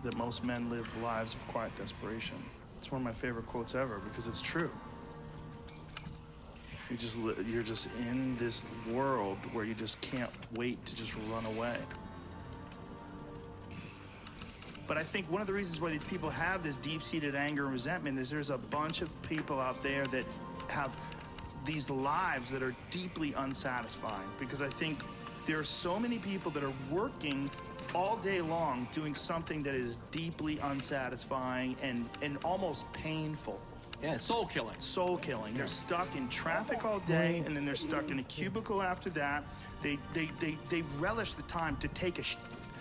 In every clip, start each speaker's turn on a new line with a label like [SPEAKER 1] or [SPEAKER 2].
[SPEAKER 1] that most men live lives of quiet desperation. It's one of my favorite quotes ever because it's true. You're just in this world where you just can't wait to just run away. But I think one of the reasons why these people have this deep-seated anger and resentment is there's a bunch of people out there that have these lives that are deeply unsatisfying, because I think there are so many people that are working all day long doing something that is deeply unsatisfying and almost painful.
[SPEAKER 2] Yeah, soul killing.
[SPEAKER 1] Soul killing. They're stuck in traffic all day, and then they're stuck in a cubicle after that. They relish the time to take a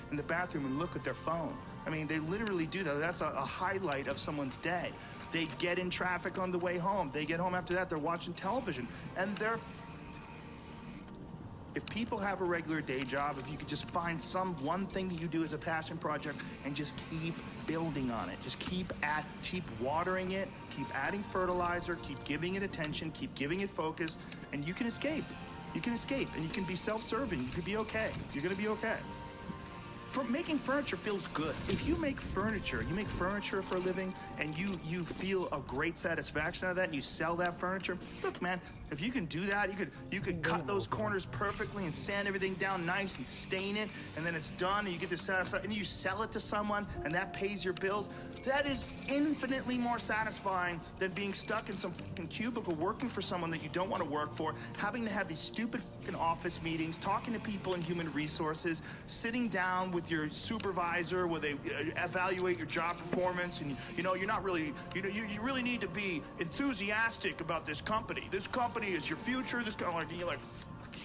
[SPEAKER 1] in the bathroom and look at their phone. I mean, they literally do that. That's a highlight of someone's day. They get in traffic on the way home. They get home after that, they're watching television. And if people have a regular day job, if you could just find one thing that you do as a passion project and just keep building on it, just keep watering it, keep adding fertilizer, keep giving it attention, keep giving it focus, and you can escape. You can escape, and you can be self-serving. You could be okay. You're gonna be okay. Making furniture feels good. If you make furniture for a living, and you feel a great satisfaction out of that, and you sell that furniture, look, man, if you can do that, you could cut those corners perfectly and sand everything down nice and stain it, and then it's done, and you get the satisfaction, and you sell it to someone, and that pays your bills. That is infinitely more satisfying than being stuck in some fucking cubicle working for someone that you don't want to work for, having to have these stupid fucking office meetings, talking to people in human resources, sitting down with your supervisor where they evaluate your job performance, and you're not really, you really need to be enthusiastic about this company. This company is your future. This company, you're like,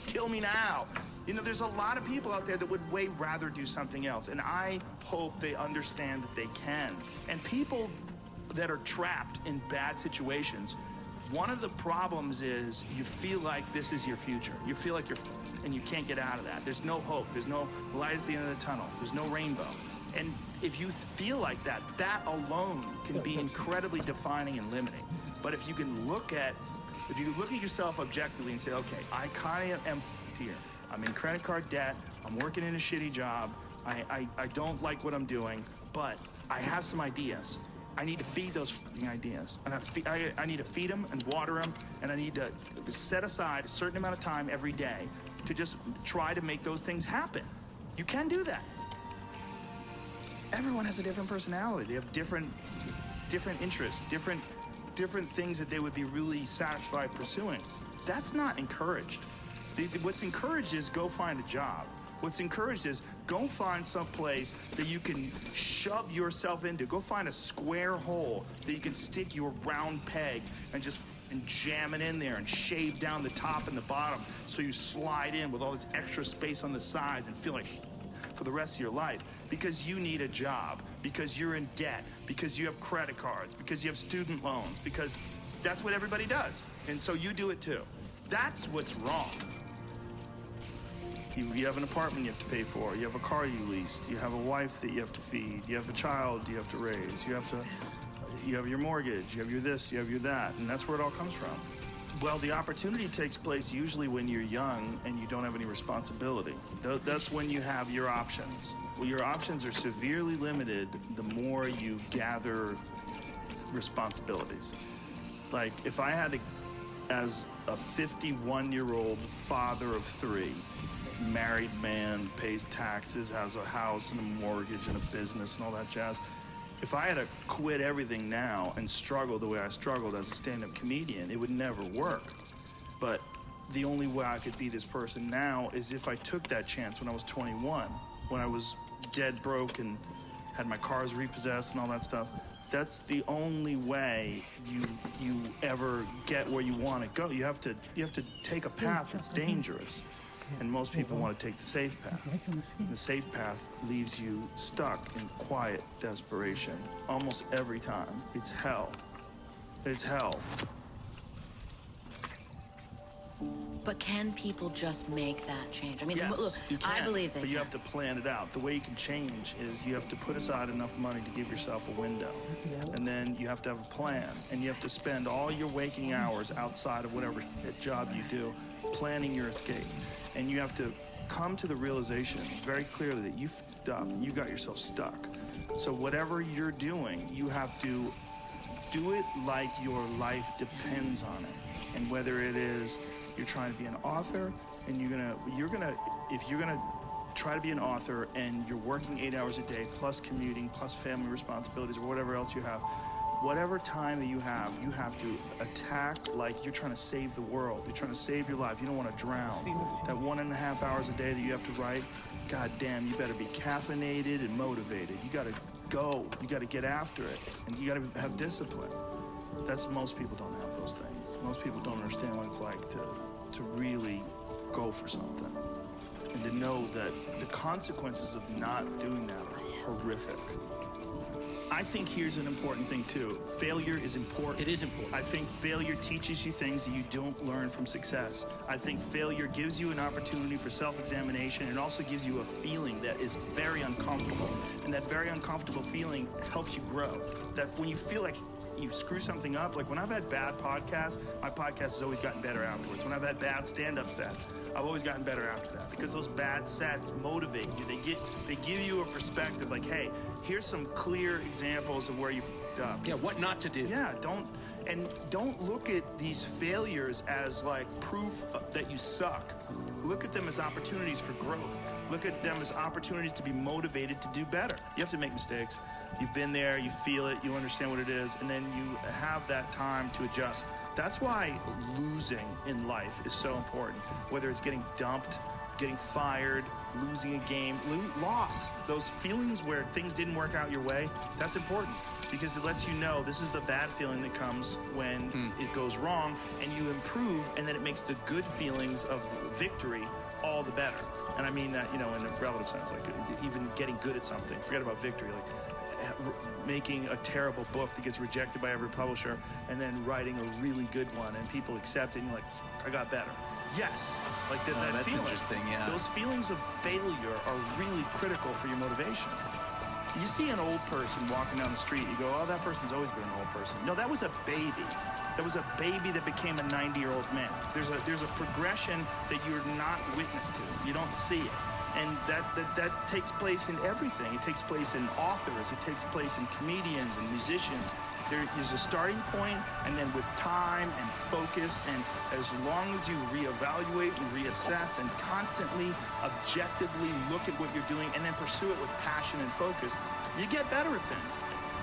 [SPEAKER 1] kill me now. There's a lot of people out there that would way rather do something else, and I hope they understand that they can. And people that are trapped in bad situations, one of the problems is you feel like this is your future. You feel like you're fucked, and you can't get out of that. There's no hope. There's no light at the end of the tunnel. There's no rainbow. And if you feel like that, that alone can be incredibly defining and limiting. But if you look at yourself objectively and say, okay, I kind of am fucked here. I'm in credit card debt. I'm working in a shitty job. I don't like what I'm doing, but I have some ideas. I need to feed those fucking ideas. And I need to feed them and water them, and I need to set aside a certain amount of time every day to just try to make those things happen. You can do that. Everyone has a different personality. They have different interests, different things that they would be really satisfied pursuing. That's not encouraged. What's encouraged is go find a job. What's encouraged is go find some place that you can shove yourself into. Go find a square hole that you can stick your round peg and just jam it in there and shave down the top and the bottom so you slide in with all this extra space on the sides and feel like for the rest of your life, because you need a job, because you're in debt, because you have credit cards, because you have student loans, because that's what everybody does. And so you do it too. That's what's wrong. You have an apartment you have to pay for. You have a car you leased. You have a wife that you have to feed. You have a child you have to raise. You have your mortgage. You have your this. You have your that. And that's where it all comes from. Well, the opportunity takes place usually when you're young and you don't have any responsibility. That's when you have your options. Well, your options are severely limited the more you gather responsibilities. Like, if I had to, as a 51-year-old father of 3, married man, pays taxes, has a house and a mortgage and a business and all that jazz. If I had to quit everything now and struggle the way I struggled as a stand-up comedian, it would never work. But the only way I could be this person now is if I took that chance when I was 21, when I was dead broke and had my cars repossessed and all that stuff. That's the only way you ever get where you want to go. You have to take a path that's dangerous. And most people want to take the safe path. The safe path leaves you stuck in quiet desperation. Almost every time. It's hell. It's hell.
[SPEAKER 3] But can people just make that change? I mean,
[SPEAKER 1] yes,
[SPEAKER 3] look,
[SPEAKER 1] you can,
[SPEAKER 3] I believe they
[SPEAKER 1] but you
[SPEAKER 3] can.
[SPEAKER 1] have to plan it out. The way you can change is you have to put aside enough money to give yourself a window. And then you have to have a plan. And you have to spend all your waking hours outside of whatever job you do planning your escape. And you have to come to the realization very clearly that you f***ed up and you got yourself stuck. So whatever you're doing, you have to do it like your life depends on it. And whether it is you're trying to be an author and if you're gonna try to be an author and you're working 8 hours a day plus commuting plus family responsibilities or whatever else you have, whatever time that you have to attack like you're trying to save the world. You're trying to save your life. You don't want to drown. That 1.5 hours a day that you have to write, god damn, you better be caffeinated and motivated. You gotta go. You gotta get after it. And you gotta have discipline. Most people don't have those things. Most people don't understand what it's like to really go for something. And to know that the consequences of not doing that are horrific. I think here's an important thing too. Failure is important.
[SPEAKER 2] It is important.
[SPEAKER 1] I think failure teaches you things that you don't learn from success. I think failure gives you an opportunity for self-examination and also gives you a feeling that is very uncomfortable. And that very uncomfortable feeling helps you grow. That when you feel like you screw something up, like when I've had bad podcasts, my podcast has always gotten better afterwards. When I've had bad stand-up sets, I've always gotten better after that because those bad sets motivate you. They give you a perspective like, hey, here's some clear examples of where you fucked up.
[SPEAKER 2] Yeah, what not to do.
[SPEAKER 1] Yeah, don't look at these failures as like proof that you suck. Look at them as opportunities for growth. Look at them as opportunities to be motivated to do better. You have to make mistakes. You've been there, you feel it, you understand what it is, and then you have that time to adjust. That's why losing in life is so important. Whether it's getting dumped, getting fired, losing a game, loss. Those feelings where things didn't work out your way, that's important because it lets you know this is the bad feeling that comes when it goes wrong, and you improve, and then it makes the good feelings of victory all the better. And I mean that, in a relative sense, like even getting good at something. Forget about victory. Like making a terrible book that gets rejected by every publisher and then writing a really good one and people accept it and you're like, I got better. Yes, like that's that
[SPEAKER 2] that's
[SPEAKER 1] feeling.
[SPEAKER 2] Interesting, yeah.
[SPEAKER 1] Those feelings of failure are really critical for your motivation. You see an old person walking down the street, you go, oh, that person's always been an old person. No, that was a baby. That was a baby that became a 90-year-old man. There's a progression that you're not witness to. You don't see it. And that takes place in everything. It takes place in authors. It takes place in comedians and musicians. There is a starting point, and then with time and focus, and as long as you reevaluate and reassess and constantly, objectively look at what you're doing and then pursue it with passion and focus, you get better at things.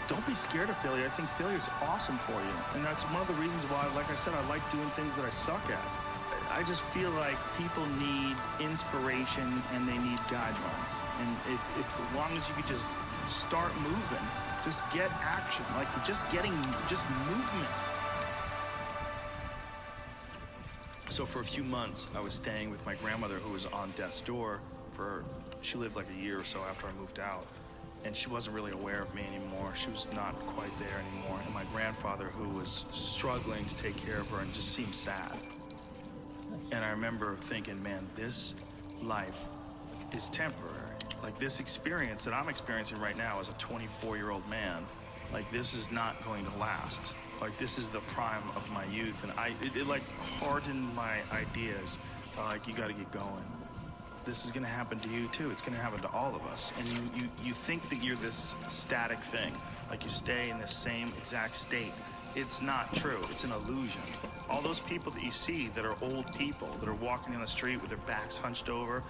[SPEAKER 1] Don't be scared of failure. I think failure is awesome for you. And that's one of the reasons why, like I said, I like doing things that I suck at. I just feel like people need inspiration and they need guidelines. And if as long as you could just start moving, just get action, like just movement. So for a few months, I was staying with my grandmother who was on death's door she lived like a year or so after I moved out. And she wasn't really aware of me anymore. She was not quite there anymore. And my grandfather, who was struggling to take care of her and just seemed sad. And I remember thinking, man, this life is temporary. Like this experience that I'm experiencing right now as a 24-year-old man, like this is not going to last. Like this is the prime of my youth. And it like hardened my ideas. Like you gotta get going. This is gonna happen to you too. It's gonna happen to all of us. And you think that you're this static thing. Like you stay in the same exact state. It's not true. It's an illusion. All those people that you see that are old people, that are walking down the street with their backs hunched over,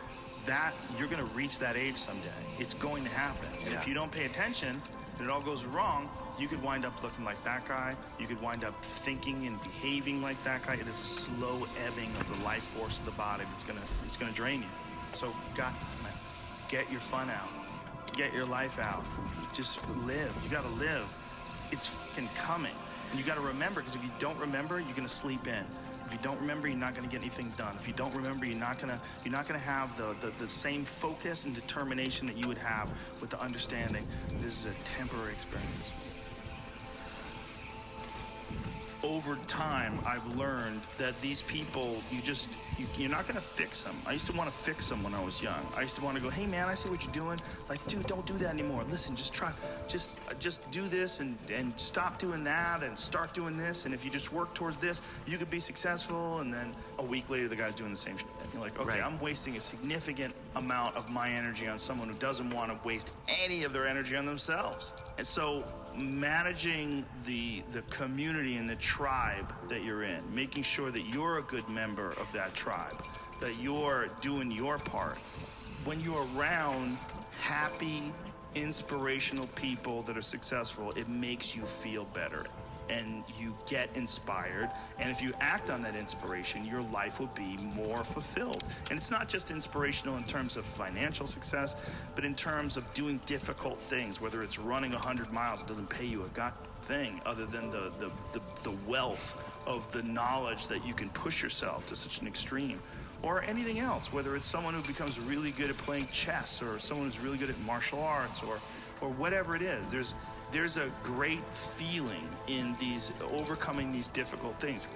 [SPEAKER 1] that you're going to reach that age someday. It's going to happen. Yeah. And if you don't pay attention and it all goes wrong, you could wind up looking like that guy. You could wind up thinking and behaving like that guy. It is a slow ebbing of the life force of the body that's going to drain you. So, get your fun out. Get your life out. Just live. You got to live. It's fucking coming. And you got to remember, because if you don't remember, you're going to sleep in. If you don't remember, you're not going to get anything done. If you don't remember, you're not going to have the same focus and determination that you would have with the understanding this is a temporary experience. Over time, I've learned that these people, you're not going to fix them. I used to want to fix them when I was young. I used to want to go, hey man, I see what you're doing. Like, dude, don't do that anymore. Listen, just try, just do this and stop doing that and start doing this. And if you just work towards this, you could be successful. And then a week later, the guy's doing the same shit. You're like, okay,
[SPEAKER 2] Right.
[SPEAKER 1] I'm wasting a significant amount of my energy on someone who doesn't want to waste any of their energy on themselves. And so managing the community and the tribe that you're in, making sure that you're a good member of that tribe, that you're doing your part. When you're around happy, inspirational people that are successful, it makes you feel better and you get inspired. And if you act on that inspiration, your life will be more fulfilled. And it's not just inspirational in terms of financial success, but in terms of doing difficult things, whether it's running 100 miles, it doesn't pay you a god thing other than the wealth of the knowledge that you can push yourself to such an extreme. Or anything else, whether it's someone who becomes really good at playing chess or someone who's really good at martial arts or whatever it is. There's a great feeling in these overcoming these difficult things.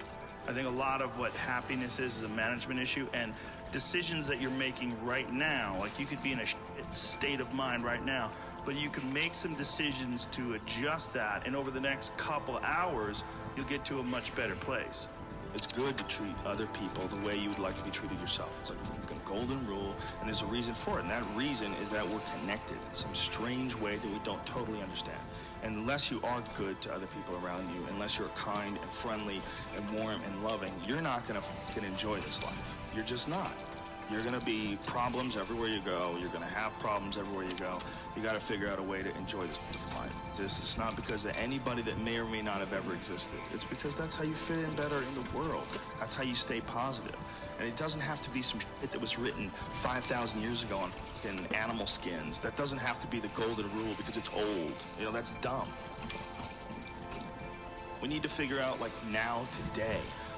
[SPEAKER 1] I think a lot of what happiness is a management issue, and decisions that you're making right now, like you could be in a state of mind right now, but you can make some decisions to adjust that, and over the next couple hours, you'll get to a much better place.
[SPEAKER 4] It's good to treat other people the way you would like to be treated yourself. It's like a golden rule, and there's a reason for it. And that reason is that we're connected in some strange way that we don't totally understand. And unless you are good to other people around you, unless you're kind and friendly and warm and loving, you're not going to enjoy this life. You're just not. You're going to be problems everywhere you go. You're going to have problems everywhere you go. You got to figure out a way to enjoy this life. It's not because of anybody that may or may not have ever existed. It's because that's how you fit in better in the world. That's how you stay positive. And it doesn't have to be some shit that was written 5,000 years ago on fucking animal skins. That doesn't have to be the golden rule because it's old. You know, that's dumb. We need to figure out, like, now, today,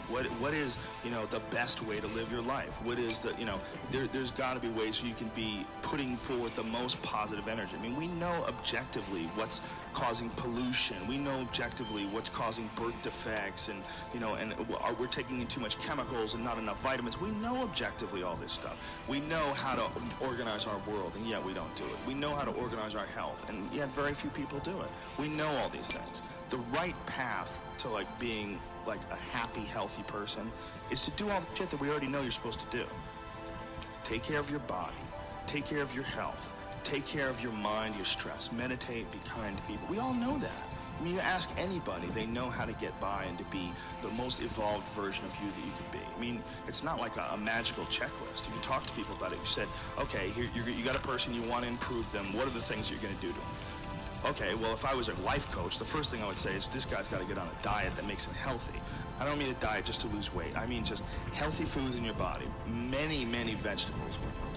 [SPEAKER 4] what is, you know, the best way to live your life? What is the, you know, there's got to be ways you can be putting forward the most positive energy. I mean, we know objectively what's causing pollution. We know objectively what's causing birth defects, and, you know, and we're taking in too much chemicals and not enough vitamins. We know objectively all this stuff. We know how to organize our world, and yet we don't do it. We know how to organize our health, and yet very few people do it. We know all these things. The right path to, like, being like a happy, healthy person is to do all the shit that we already know you're supposed to do. Take care of your body, take care of your health, take care of your mind, your stress, meditate, be kind to people. We all know that. I mean, you ask anybody, they know how to get by and to be the most evolved version of you that you can be. I mean, it's not like a magical checklist. If you talk to people about it, you said, okay, here you got a person, you want to improve them. What are the things you're going to do to them? Okay, well, if I was a life coach, the first thing I would say is this guy's got to get on a diet that makes him healthy. I don't mean a diet just to lose weight. I mean just healthy foods in your body, many, many vegetables.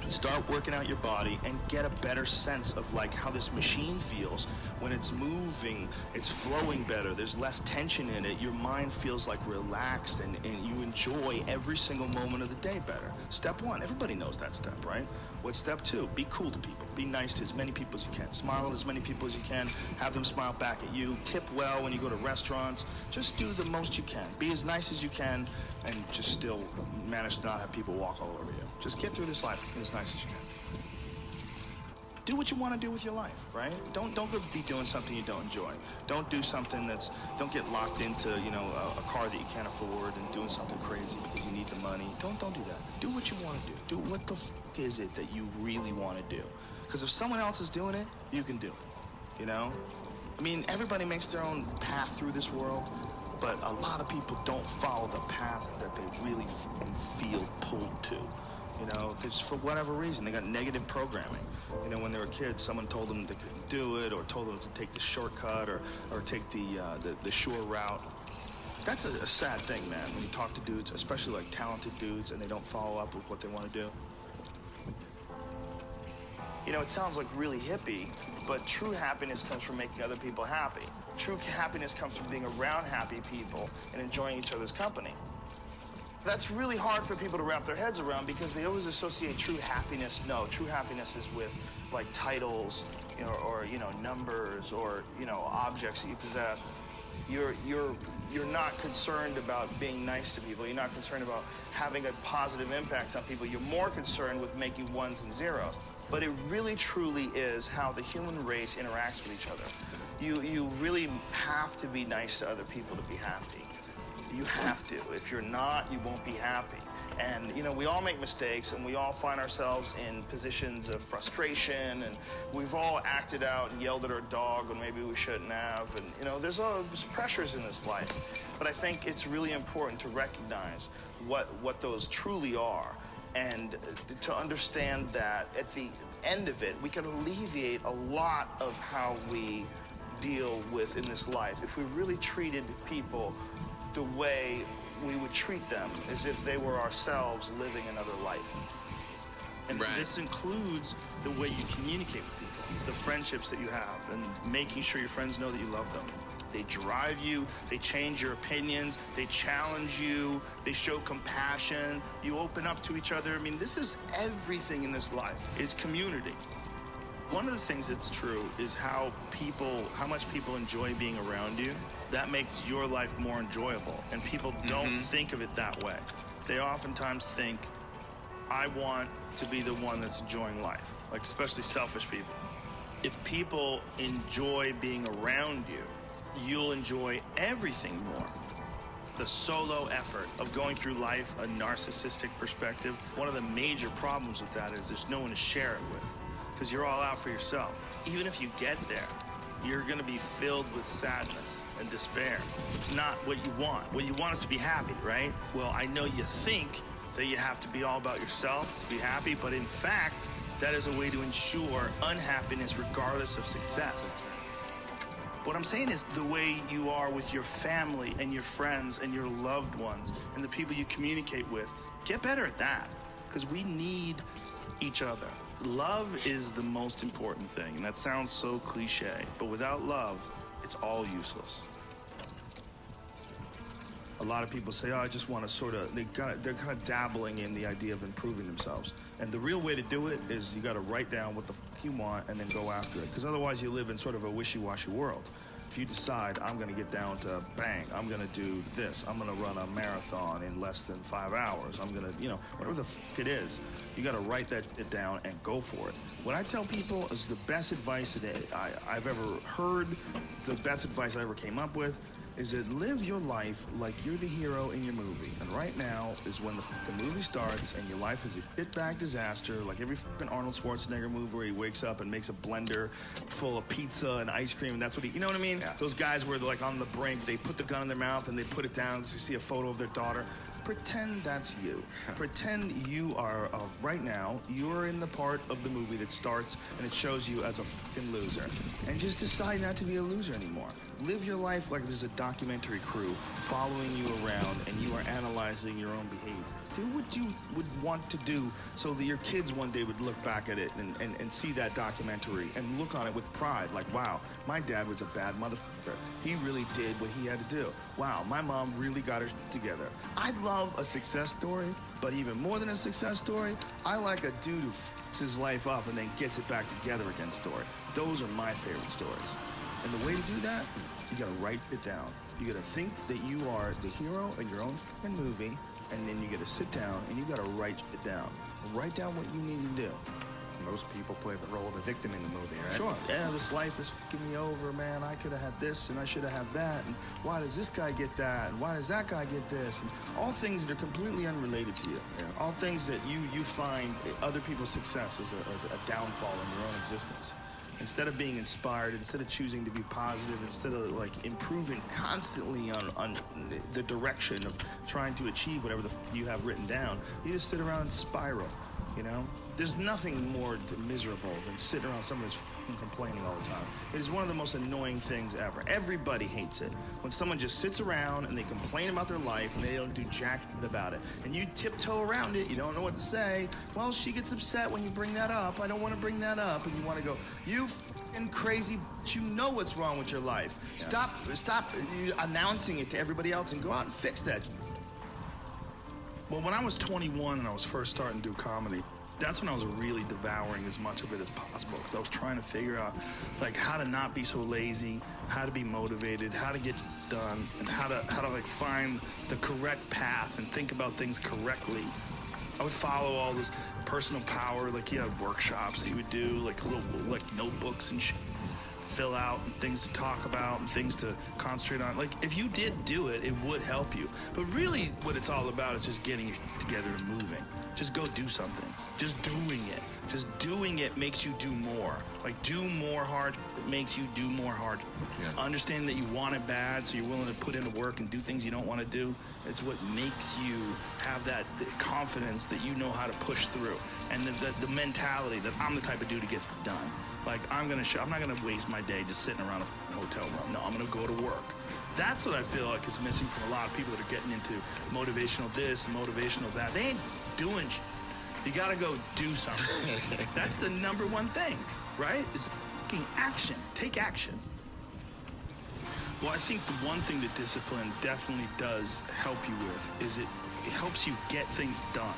[SPEAKER 4] Start working out your body and get a better sense of, like, how this machine feels when it's moving, it's flowing better, there's less tension in it, your mind feels like relaxed, and you enjoy every single moment of the day better. Step one, everybody knows that step, right? What's step two? Be cool to people. Be nice to as many people as you can. Smile at as many people as you can. Have them smile back at you. Tip well when you go to restaurants. Just do the most you can. Be as nice as you can, and just still manage to not have people walk all over you. Just get through this life as nice as you can. Do what you want to do with your life, right? Don't go be doing something you don't enjoy. Don't do something don't get locked into, you know, a car that you can't afford and doing something crazy because you need the money. Don't do that. Do what you want to do. Do what the fuck is it that you really want to do? Because if someone else is doing it, you can do it, you know? I mean, everybody makes their own path through this world, but a lot of people don't follow the path that they really feel pulled to. You know, just for whatever reason, they got negative programming. You know, when they were kids, someone told them they couldn't do it, or told them to take the shortcut, or take the shore route. That's a sad thing, man, when you talk to dudes, especially like talented dudes, and they don't follow up with what they want to do.
[SPEAKER 1] You know, it sounds like really hippie, but true happiness comes from making other people happy. True happiness comes from being around happy people and enjoying each other's company. That's really hard for people to wrap their heads around because they always associate true happiness. No, true happiness is with, like, titles, you know, or, you know, numbers, or, you know, objects that you possess. You're not concerned about being nice to people. You're not concerned about having a positive impact on people. You're more concerned with making ones and zeros. But it really truly is how the human race interacts with each other. You really have to be nice to other people to be happy. You have to. If you're not, you won't be happy. And, you know, we all make mistakes, and we all find ourselves in positions of frustration, and we've all acted out and yelled at our dog when maybe we shouldn't have. And, you know, there's pressures in this life. But I think it's really important to recognize what those truly are, and to understand that at the end of it, we can alleviate a lot of how we deal with in this life if we really treated people the way we would treat them, as if they were ourselves living another life. And this includes the way you communicate with people, the friendships that you have, and making sure your friends know that you love them. They drive you, they change your opinions, they challenge you, they show compassion, you open up to each other. I mean, this is everything in this life, is community. One of the things that's true is how much people enjoy being around you. That makes your life more enjoyable, and people don't think of it that way. They oftentimes think, I want to be the one that's enjoying life, like especially selfish people. If people enjoy being around you, you'll enjoy everything more. The solo effort of going through life, a narcissistic perspective, one of the major problems with that is there's no one to share it with, because you're all out for yourself. Even if you get there, you're going to be filled with sadness and despair. It's not what you want. What you want is to be happy, right? Well, I know you think that you have to be all about yourself to be happy, but in fact, that is a way to ensure unhappiness regardless of success. What I'm saying is the way you are with your family and your friends and your loved ones and the people you communicate with, get better at that, because we need each other. Love is the most important thing, and that sounds so cliche, but without love, it's all useless. A lot of people say, oh, I just want to sort of, they're kind of dabbling in the idea of improving themselves. And the real way to do it is you got to write down what the fuck you want and then go after it. Because otherwise you live in sort of a wishy-washy world. If you decide, I'm going to get down to bang, I'm going to do this, I'm going to run a marathon in less than 5 hours, I'm going to, you know, whatever the fuck it is, you got to write that shit down and go for it. What I tell people is the best advice that I've ever heard, it's the best advice I ever came up with, is that live your life like you're the hero in your movie. And right now is when the fucking movie starts and your life is a shitbag disaster, like every fucking Arnold Schwarzenegger movie where he wakes up and makes a blender full of pizza and ice cream, and that's what you know what I mean? Yeah. Those guys where they're like on the brink, they put the gun in their mouth and they put it down because they see a photo of their daughter. Pretend that's you. Pretend you are, right now, you're in the part of the movie that starts and it shows you as a fucking loser. And just decide not to be a loser anymore. Live your life like there's a documentary crew following you around and you are analyzing your own behavior. Do what you would want to do so that your kids one day would look back at it and see that documentary and look on it with pride. Like, wow, my dad was a bad motherfucker. He really did what he had to do. Wow, my mom really got her together. I love a success story, but even more than a success story, I like a dude who fucks his life up and then gets it back together again story. Those are my favorite stories. And the way to do that, you gotta write it down. You gotta think that you are the hero in your own fucking movie, and then you gotta sit down and you gotta write it down. Write down what you need to do.
[SPEAKER 2] Most people play the role of the victim in the movie, right?
[SPEAKER 1] Sure. Yeah, this life is fucking me over, man. I could have had this and I should have had that. And why does this guy get that? And why does that guy get this? And all things that are completely unrelated to you. Yeah. All things that you find other people's success is a downfall in your own existence. Instead of being inspired, instead of choosing to be positive, instead of like improving constantly on the direction of trying to achieve whatever you have written down, you just sit around and spiral, you know? There's nothing more miserable than sitting around someone who's fucking complaining all the time. It is one of the most annoying things ever. Everybody hates it. When someone just sits around and they complain about their life and they don't do jack shit about it. And you tiptoe around it, you don't know what to say. Well, she gets upset when you bring that up. I don't want to bring that up. And you want to go, you fucking crazy, you know what's wrong with your life. Yeah. Stop announcing it to everybody else and go out and fix that. Well, when I was 21 and I was first starting to do comedy, that's when I was really devouring as much of it as possible, because I was trying to figure out like how to not be so lazy, how to be motivated, how to get done, and how to like find the correct path and think about things correctly. I would follow all this personal power, like you had workshops that you would do, like little like notebooks and shit. fill out and things to talk about and things to concentrate on. Like, if you did do it, it would help you. But really what it's all about is just getting it together and moving. Just go do something. Just doing it. Just doing it makes you do more. Like, do more hard, it makes you do more hard.
[SPEAKER 5] Yeah.
[SPEAKER 1] Understand that you want it bad, so you're willing to put in the work and do things you don't want to do. It's what makes you have that confidence that you know how to push through. And the mentality that I'm the type of dude who gets done. Like, I'm not gonna waste my day just sitting around a hotel room. No, I'm gonna go to work. That's what I feel like is missing from a lot of people that are getting into motivational this and motivational that. They ain't doing shit. You gotta go do something. That's the number one thing, right? Is fucking action. Take action. Well, I think the one thing that discipline definitely does help you with is it helps you get things done.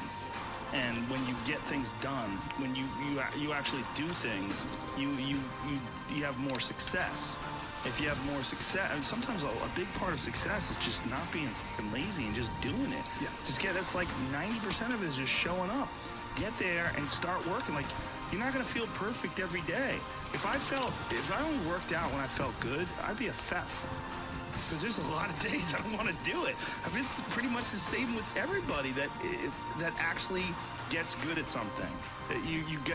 [SPEAKER 1] And when you get things done, when you actually do things, you have more success. If you have more success, and sometimes a big part of success is just not being fucking lazy and just doing it.
[SPEAKER 2] Yeah.
[SPEAKER 1] That's like 90% of it is just showing up. Get there and start working. Like, you're not gonna feel perfect every day. If I only worked out when I felt good, I'd be a fat fuck. Because there's a lot of days I don't want to do it. It's pretty much the same with everybody that actually gets good at something.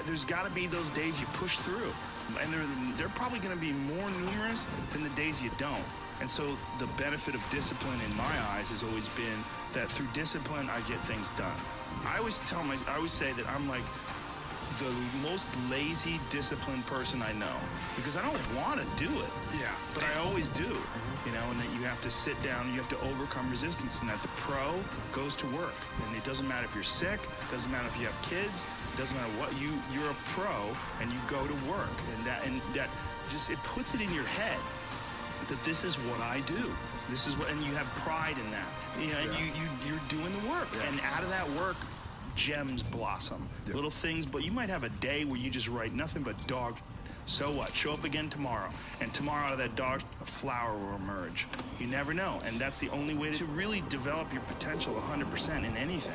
[SPEAKER 1] There's got to be those days you push through, and they're probably going to be more numerous than the days you don't. And so the benefit of discipline in my eyes has always been that through discipline I get things done. I always say that I'm like the most lazy, disciplined person I know, because I don't want to do it.
[SPEAKER 2] Yeah.
[SPEAKER 1] But I always do, you know, and that you have to sit down, you have to overcome resistance, and that the pro goes to work. And it doesn't matter if you're sick, it doesn't matter if you have kids, it doesn't matter what, you're a pro and you go to work. And that just, it puts it in your head that this is what I do. This is what, and you have pride in that. You know, and you're doing the work. Yeah. And out of that work, gems blossom. Yep. Little things, but you might have a day where you just write nothing but dog. So what? Show up again tomorrow. And tomorrow out of that dog, a flower will emerge. You never know. And that's the only way to really develop your potential 100% in anything.